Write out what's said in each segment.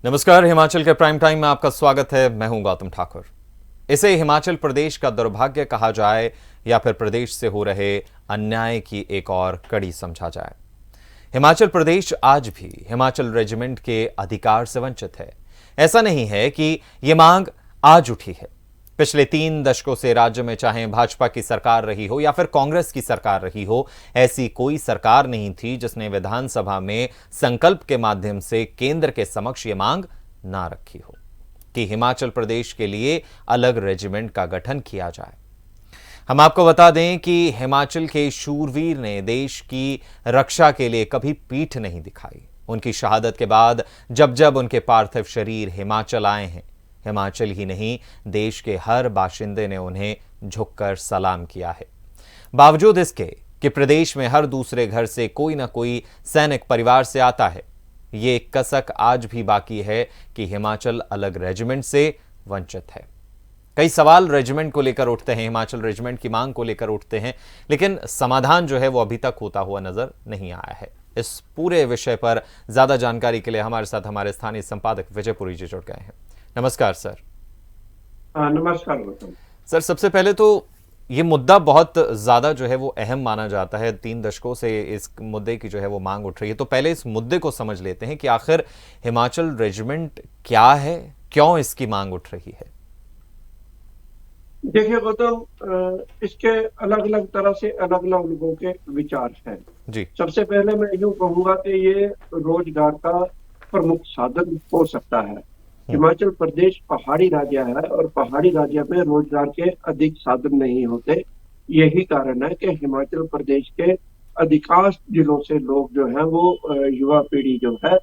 नमस्कार, हिमाचल के prime time में आपका स्वागत है। मैं हूं गौतम ठाकुर। इसे हिमाचल प्रदेश का दुर्भाग्य कहा जाए या फिर प्रदेश से हो रहे अन्याय की एक और कड़ी समझा जाए। हिमाचल प्रदेश आज भी हिमाचल रेजिमेंट के अधिकार से वंचित है। ऐसा नहीं है कि यह मांग आज उठी है। पिछले 3 दशकों से राज्य में चाहे भाजपा की सरकार रही हो या फिर कांग्रेस की सरकार रही हो, ऐसी कोई सरकार नहीं थी जिसने विधानसभा में संकल्प के माध्यम से केंद्र के समक्ष ये मांग ना रखी हो कि हिमाचल प्रदेश के लिए अलग रेजिमेंट का गठन किया जाए। हम आपको बता दें कि हिमाचल के शूरवीर ने देश की रक्षा के लिए कभी पीठ नहीं दिखाई। उनकी शहादत के बाद जब जब उनके पार्थिव शरीर हिमाचल आए हैं, हिमाचल ही नहीं देश के हर बाशिंदे ने उन्हें झुककर सलाम किया है। बावजूद इसके कि प्रदेश में हर दूसरे घर से कोई ना कोई सैनिक परिवार से आता है, ये कसक आज भी बाकी है कि हिमाचल अलग रेजिमेंट से वंचित है। कई सवाल रेजिमेंट को लेकर उठते हैं, हिमाचल रेजिमेंट की मांग को लेकर उठते हैं, लेकिन समाधान जो है वो अभी तक होता हुआ नजर नहीं आया है। इस पूरे विषय पर ज्यादा जानकारी के लिए हमारे साथ हमारे स्थानीय संपादक विजय पुरी जी जुड़ गए हैं। नमस्कार सर। नमस्कार गौतम। सर, सबसे पहले तो ये मुद्दा बहुत ज्यादा जो है वो अहम माना जाता है। 3 दशकों से इस मुद्दे की जो है वो मांग उठ रही है। तो पहले इस मुद्दे को समझ लेते हैं कि आखिर हिमाचल रेजिमेंट क्या है, क्यों इसकी मांग उठ रही है। देखिए गौतम, इसके अलग अलग तरह से अलग अलग लोगों के विचार हैं। जी। सबसे पहले मैं यूं कहूंगा कि ये रोजगार का प्रमुख साधन हो सकता है। हिमाचल प्रदेश पहाड़ी राज्य है और पहाड़ी राज्य में रोजगार के अधिक साधन नहीं होते। यही कारण है कि हिमाचल प्रदेश के अधिकांश जिलों से लोग जो है वो युवा पीढ़ी जो है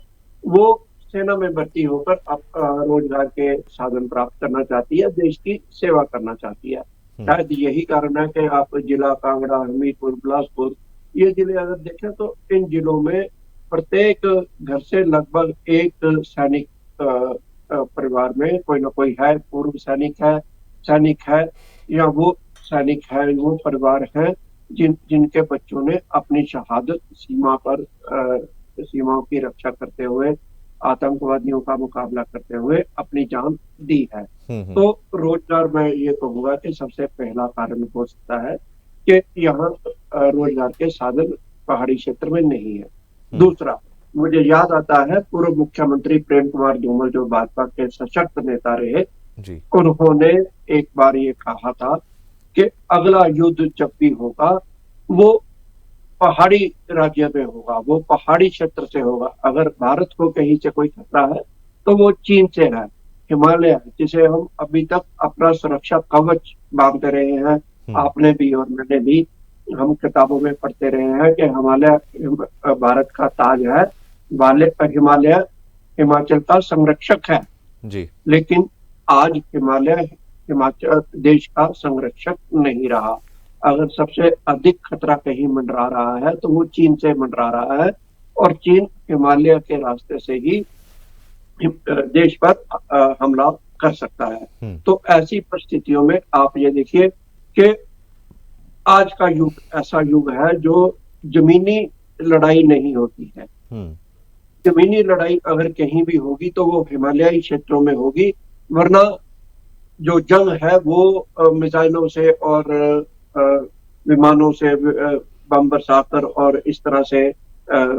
वो सेना में भर्ती होकर रोजगार के साधन प्राप्त करना चाहती है, देश की सेवा करना चाहती है। शायद यही कारण है कि आप जिला कांगड़ा, हमीरपुर, बिलासपुर ये जिले अगर देखें तो इन जिलों में प्रत्येक घर से लगभग एक सैनिक परिवार में कोई ना कोई है, पूर्व सैनिक है या वो सैनिक है, वो परिवार है जिनके बच्चों ने अपनी शहादत सीमाओं की रक्षा करते हुए, आतंकवादियों का मुकाबला करते हुए अपनी जान दी है। तो रोजगार मैं ये कहूंगा कि सबसे पहला कारण हो सकता है कि यहाँ रोजगार के साधन पहाड़ी क्षेत्र में नहीं है। दूसरा, मुझे याद आता है पूर्व मुख्यमंत्री प्रेम कुमार धूमल जो भाजपा के सशक्त नेता रहे जी। उन्होंने एक बार ये कहा था कि अगला युद्ध जब भी होगा वो पहाड़ी राज्य में होगा, वो पहाड़ी क्षेत्र से होगा। अगर भारत को कहीं से कोई खतरा है तो वो चीन से है, हिमालय जिसे हम अभी तक अपना सुरक्षा कवच बांधते रहे हैं। आपने भी और मैंने भी, हम किताबों में पढ़ते रहे हैं कि हिमालय भारत का ताज है, हिमालय हिमाचल का संरक्षक है जी। लेकिन आज हिमालय हिमाचल देश का संरक्षक नहीं रहा। अगर सबसे अधिक खतरा कहीं मंडरा रहा है तो वो चीन से मंडरा रहा है और चीन हिमालय के रास्ते से ही देश पर हमला कर सकता है। तो ऐसी परिस्थितियों में आप ये देखिए कि आज का युग ऐसा युग है जो जमीनी लड़ाई नहीं होती है। जमीनी लड़ाई अगर कहीं भी होगी तो वो हिमालयी क्षेत्रों में होगी, वरना जो जंग है वो मिसाइलों से और विमानों से बम बरसाकर और इस तरह से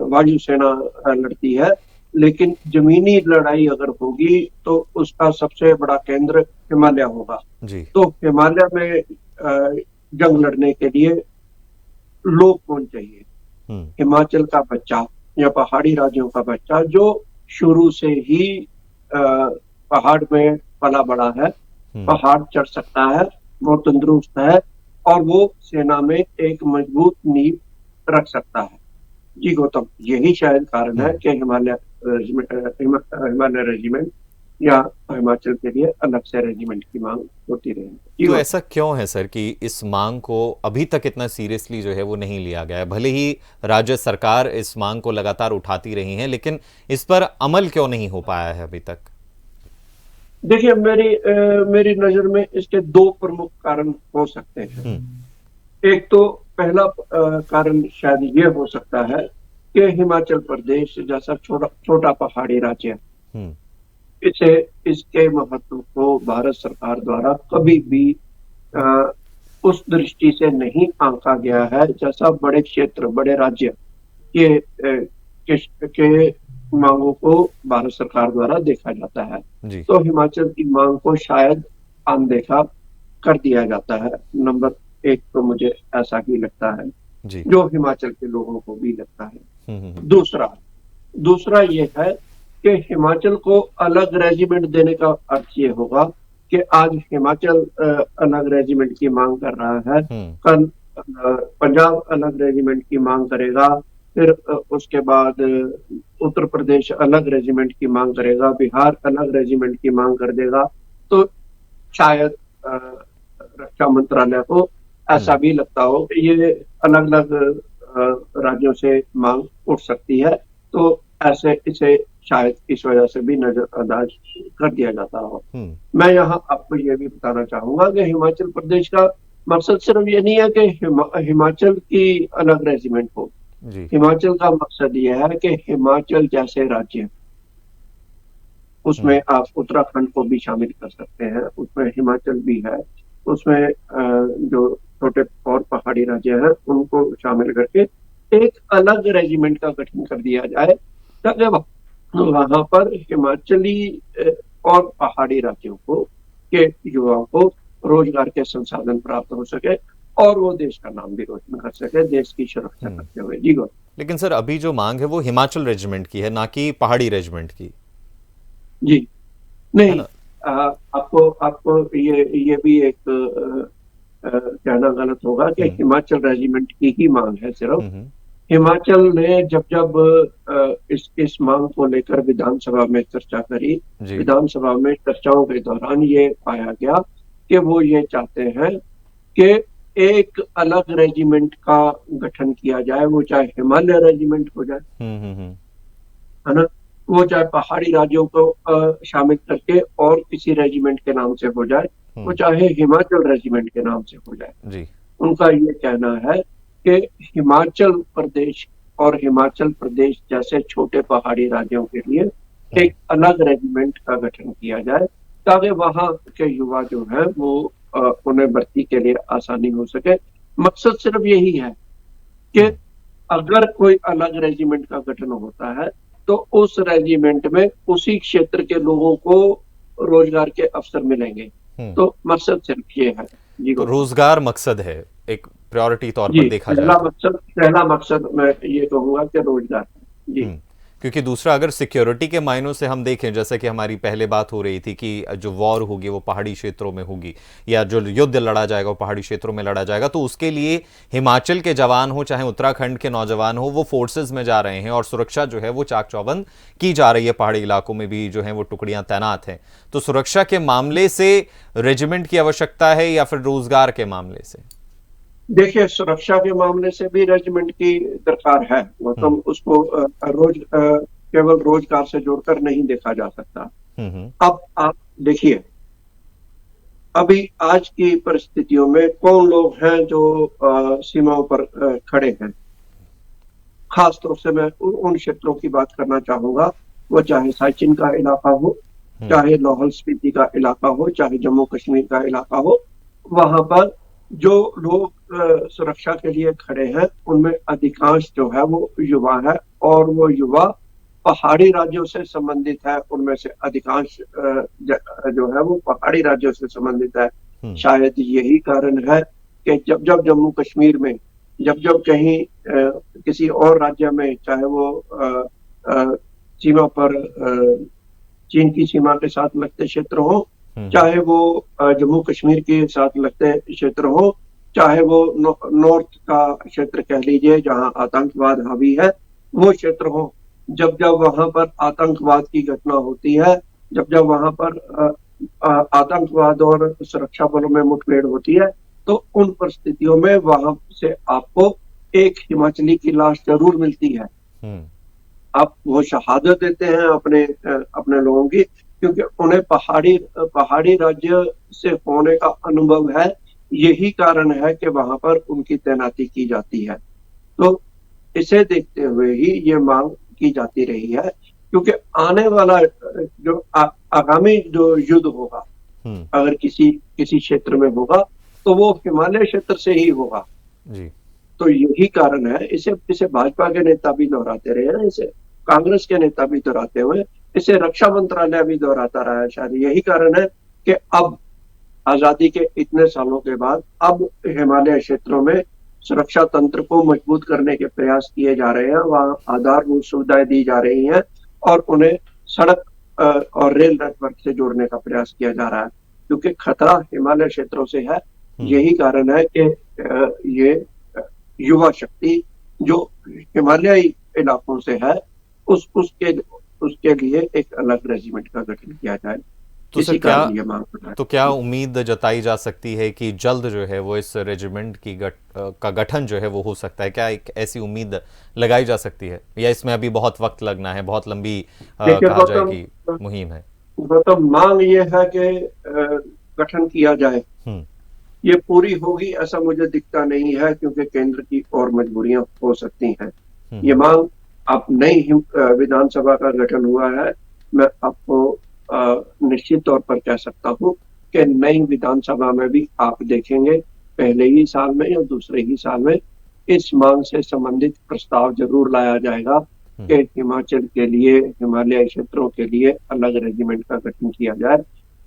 वायुसेना लड़ती है। लेकिन जमीनी लड़ाई अगर होगी तो उसका सबसे बड़ा केंद्र हिमालय होगा जी। तो हिमालय में जंग लड़ने के लिए लोग कौन चाहिए? हिमाचल का बच्चा या पहाड़ी राज्यों का बच्चा जो शुरू से ही पहाड़ में पला बड़ा है, पहाड़ चढ़ सकता है, वो तंदुरुस्त है और वो सेना में एक मजबूत नींव रख सकता है। जी गौतम, यही शायद कारण है कि हिमालय रेजिमेंट या हिमाचल के लिए अलग से रेजिमेंट की मांग होती रही। तो ऐसा क्यों है सर कि इस मांग को अभी तक इतना सीरियसली जो है वो नहीं लिया गया है? भले ही राज्य सरकार इस मांग को लगातार उठाती रही है, लेकिन इस पर अमल क्यों नहीं हो पाया है अभी तक? देखिए, मेरी नजर में इसके 2 प्रमुख कारण हो सकते हैं। एक तो पहला कारण शायद ये हो सकता है कि हिमाचल प्रदेश जैसा छोटा पहाड़ी राज्य इसे इसके महत्व को भारत सरकार द्वारा कभी भी अ, उस दृष्टि से नहीं आंका गया है जैसा बड़े क्षेत्र, बड़े राज्य के के मांगों को भारत सरकार द्वारा देखा जाता है। जी। तो हिमाचल की मांग को शायद अनदेखा कर दिया जाता है। नंबर एक तो मुझे ऐसा ही लगता है, जी। जो हिमाचल के लोगों को भी लगता है। हम्म। दूसरा दूसरा ये है कि हिमाचल को अलग रेजिमेंट देने का अर्थ ये होगा कि आज हिमाचल अलग रेजिमेंट की मांग कर रहा है, हम्म। कल पंजाब अलग रेजिमेंट की मांग करेगा, फिर उसके बाद उत्तर प्रदेश अलग रेजिमेंट की मांग करेगा, बिहार अलग रेजिमेंट की मांग कर देगा। तो शायद रक्षा मंत्रालय को ऐसा भी लगता हो कि ये अलग अलग राज्यों से मांग उठ सकती है, तो ऐसे इसे शायद इस वजह से भी नजरअंदाज कर दिया जाता हो। हम्म। मैं यहाँ आपको ये भी बताना चाहूंगा कि हिमाचल प्रदेश का मकसद सिर्फ ये नहीं है कि हिमाचल की अलग रेजिमेंट हो। जी। हिमाचल का मकसद ये है कि हिमाचल जैसे राज्य, उसमें हम्म। आप उत्तराखंड को भी शामिल कर सकते हैं, उसमें हिमाचल भी है, उसमें जो छोटे और पहाड़ी राज्य हैं उनको शामिल करके एक अलग रेजिमेंट का गठन कर दिया जाए, ताकि वहां पर हिमाचली और पहाड़ी राज्यों को के युवाओं को रोजगार के संसाधन प्राप्त हो सके और वो देश का नाम भी रोशन कर सके, देश की सुरक्षा हम्म। करते हुए। जी गौर। लेकिन सर अभी जो मांग है वो हिमाचल रेजिमेंट की है, ना कि पहाड़ी रेजिमेंट की, जी है नहीं, ना? आपको आपको ये भी एक कहना गलत होगा कि हम्म। हिमाचल रेजिमेंट की ही मांग है सिर्फ। हम्म। हिमाचल ने जब जब इस मांग को लेकर विधानसभा में चर्चा करी, जी। विधानसभा में चर्चाओं के दौरान ये पाया गया कि वो ये चाहते हैं कि एक अलग रेजिमेंट का गठन किया जाए, वो चाहे हिमालय रेजिमेंट हो जाए, हम्म। है ना, वो चाहे पहाड़ी राज्यों को शामिल करके और किसी रेजिमेंट के नाम से हो जाए, वो हम्म। चाहे हिमाचल रेजिमेंट के नाम से हो जाए। जी। उनका ये कहना है कि हिमाचल प्रदेश और हिमाचल प्रदेश जैसे छोटे पहाड़ी राज्यों के लिए हम्म। एक अलग रेजिमेंट का गठन किया जाए, ताकि वहां के युवा जो है वो उन्हें भर्ती के लिए आसानी हो सके। मकसद सिर्फ यही है कि हम्म। अगर कोई अलग रेजिमेंट का गठन होता है तो उस रेजिमेंट में उसी क्षेत्र के लोगों को रोजगार के अवसर मिलेंगे। हम्म। तो मकसद सिर्फ ये है। जी तो गौतम। रोजगार मकसद है, एक प्रायोरिटी तौर जी, पर देखा जाए तो। पहला मकसद मैं ये कहूंगा कि रोजगार। जी क्योंकि दूसरा, अगर सिक्योरिटी के मायनों से हम देखें, जैसे कि हमारी पहले बात हो रही थी कि जो वॉर होगी वो पहाड़ी क्षेत्रों में होगी, या जो युद्ध लड़ा जाएगा वो पहाड़ी क्षेत्रों में लड़ा जाएगा, तो उसके लिए हिमाचल के जवान हो चाहे उत्तराखंड के नौजवान हो, वो फोर्सेज में जा रहे हैं और सुरक्षा जो है वो चाक चौबंद की जा रही है। पहाड़ी इलाकों में भी जो है वो टुकड़ियां तैनात हैं। तो सुरक्षा के मामले से रेजिमेंट की आवश्यकता है या फिर रोजगार के मामले से? देखिए, सुरक्षा के मामले से भी रेजिमेंट की दरकार है, मतलब उसको केवल रोजगार से जोड़कर नहीं देखा जा सकता। हम्म। अब आप देखिए, अभी आज की परिस्थितियों में कौन लोग हैं जो सीमाओं पर खड़े हैं। खास तौर से मैं उन क्षेत्रों की बात करना चाहूंगा, वो चाहे साइचिन का इलाका हो, चाहे लाहौल स्पीति का इलाका हो, चाहे जम्मू कश्मीर का इलाका हो। वहां पर जो लोग सुरक्षा के लिए खड़े हैं उनमें अधिकांश जो है वो युवा है, और वो युवा पहाड़ी राज्यों से संबंधित है। उनमें से अधिकांश जो है वो पहाड़ी राज्यों से संबंधित है। शायद यही कारण है कि जब जब जम्मू कश्मीर में, जब जब कहीं किसी और राज्य में, चाहे वो सीमा पर चीन की सीमा के साथ लगते क्षेत्र हो, चाहे वो जम्मू कश्मीर के साथ लगते क्षेत्र हो, चाहे वो नॉर्थ का क्षेत्र कह लीजिए जहां आतंकवाद हावी है, वो क्षेत्र हो, जब जब वहां पर आतंकवाद की घटना होती है, जब जब वहां पर आतंकवाद और सुरक्षा बलों में मुठभेड़ होती है, तो उन परिस्थितियों में वहां से आपको एक हिमाचली की लाश जरूर मिलती है। आप वो शहादत देते हैं अपने अपने लोगों की, क्योंकि उन्हें पहाड़ी राज्य से होने का अनुभव है। यही कारण है कि वहां पर उनकी तैनाती की जाती है। तो इसे देखते हुए ही ये मांग की जाती रही है, क्योंकि आने वाला जो आगामी जो युद्ध होगा, अगर किसी किसी क्षेत्र में होगा, तो वो हिमालय क्षेत्र से ही होगा। जी। तो यही कारण है, इसे इसे भाजपा के नेता भी दोहराते रहे हैं, इसे कांग्रेस के नेता भी दोहराते हुए, इसे रक्षा मंत्रालय भी दोहराता रहा है। शायद यही कारण है कि अब आजादी के इतने सालों के बाद अब हिमालय क्षेत्रों में सुरक्षा तंत्र को मजबूत करने के प्रयास किए जा रहे हैं, वहां आधारभूत सुविधाएं दी जा रही हैं और उन्हें सड़क और रेल नेटवर्क से जोड़ने का प्रयास किया जा रहा है, क्योंकि खतरा हिमालय क्षेत्रों से है। यही कारण है कि ये युवा शक्ति जो हिमालयी इलाकों से है, उसके लिए एक अलग रेजिमेंट का गठन किया जाए। तो सर इसी कारण ये मांग कर रहा है। तो क्या उम्मीद जताई जा सकती है कि जल्द जो है वो इस रेजिमेंट का गठन जो है वो हो सकता है? क्या एक ऐसी उम्मीद लगाई जा सकती है, या इसमें अभी बहुत वक्त लगना है, बहुत लंबी देखिए कहा जाए कि मुहिम है? गौतम, मांग ये है कि गठन किया जाए। हम्म। ये पूरी होगी ऐसा मुझे दिखता नहीं है, क्योंकि केंद्र की और मजबूरियां हो सकती हैं। ये मांग अब नई विधानसभा का गठन हुआ है। मैं आपको निश्चित तौर पर कह सकता हूं कि नई विधानसभा में भी आप देखेंगे पहले ही साल में या दूसरे ही साल में इस मांग से संबंधित प्रस्ताव जरूर लाया जाएगा कि हिमाचल के लिए, हिमालय क्षेत्रों के लिए अलग रेजिमेंट का गठन किया जाए।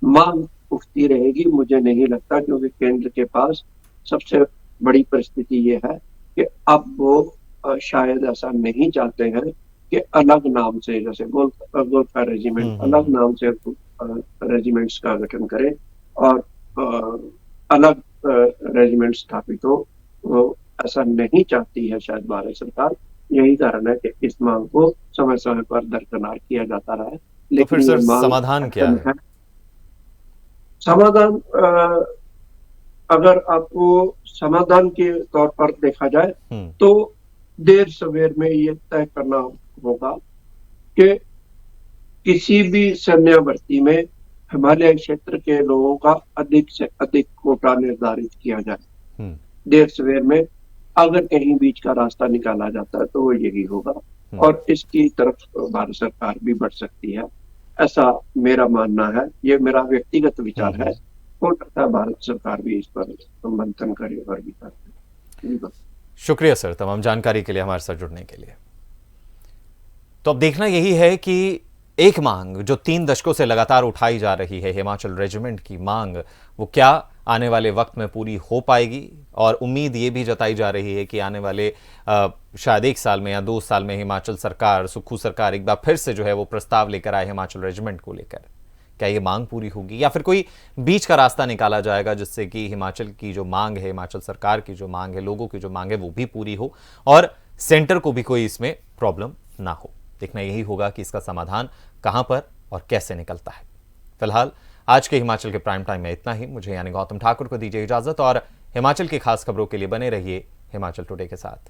मांग उठती रहेगी, मुझे नहीं लगता, क्योंकि केंद्र के पास सबसे बड़ी परिस्थिति ये है कि अब वो शायद ऐसा नहीं चाहते हैं कि अलग नाम से, जैसे गोरखा रेजिमेंट, अलग नाम से रेजिमेंट्स का गठन करें और अलग रेजिमेंट स्थापित हो। वो ऐसा नहीं चाहती है शायद भारत सरकार। यही कारण है कि इस मांग को समय समय पर दरकिनार किया जाता रहा है। तो फिर लेकिन ये सर मांग समाधान क्या है? समाधान, अगर आपको समाधान के तौर पर देखा जाए तो देर सवेर में ये तय करना होगा कि किसी भी सैन्य भर्ती में हिमालय क्षेत्र के लोगों का अधिक से अधिक कोटा निर्धारित किया जाए। देर सवेर में अगर कहीं बीच का रास्ता निकाला जाता है तो वो यही होगा, और इसकी तरफ भारत सरकार भी बढ़ सकती है, ऐसा मेरा मानना है। ये मेरा व्यक्तिगत विचार है। हो सकता है भारत सरकार भी इस पर मंथन करे और विचार करे। शुक्रिया सर तमाम जानकारी के लिए, हमारे साथ जुड़ने के लिए। तो अब देखना यही है कि एक मांग जो 3 दशकों से लगातार उठाई जा रही है, हिमाचल रेजिमेंट की मांग, वो क्या आने वाले वक्त में पूरी हो पाएगी? और उम्मीद ये भी जताई जा रही है कि आने वाले शायद 1 साल में या 2 साल में हिमाचल सरकार, सुक्खू सरकार एक बार फिर से जो है वो प्रस्ताव लेकर आए हिमाचल रेजिमेंट को लेकर। क्या ये मांग पूरी होगी, या फिर कोई बीच का रास्ता निकाला जाएगा जिससे कि हिमाचल की जो मांग है, हिमाचल सरकार की जो मांग है, लोगों की जो मांग है, वो भी पूरी हो और सेंटर को भी कोई इसमें प्रॉब्लम ना हो? देखना यही होगा कि इसका समाधान कहां पर और कैसे निकलता है। फिलहाल आज के हिमाचल के प्राइम टाइम में इतना ही। मुझे यानी गौतम ठाकुर को दीजिए इजाजत, और हिमाचल की खास खबरों के लिए बने रहिए हिमाचल टुडे के साथ।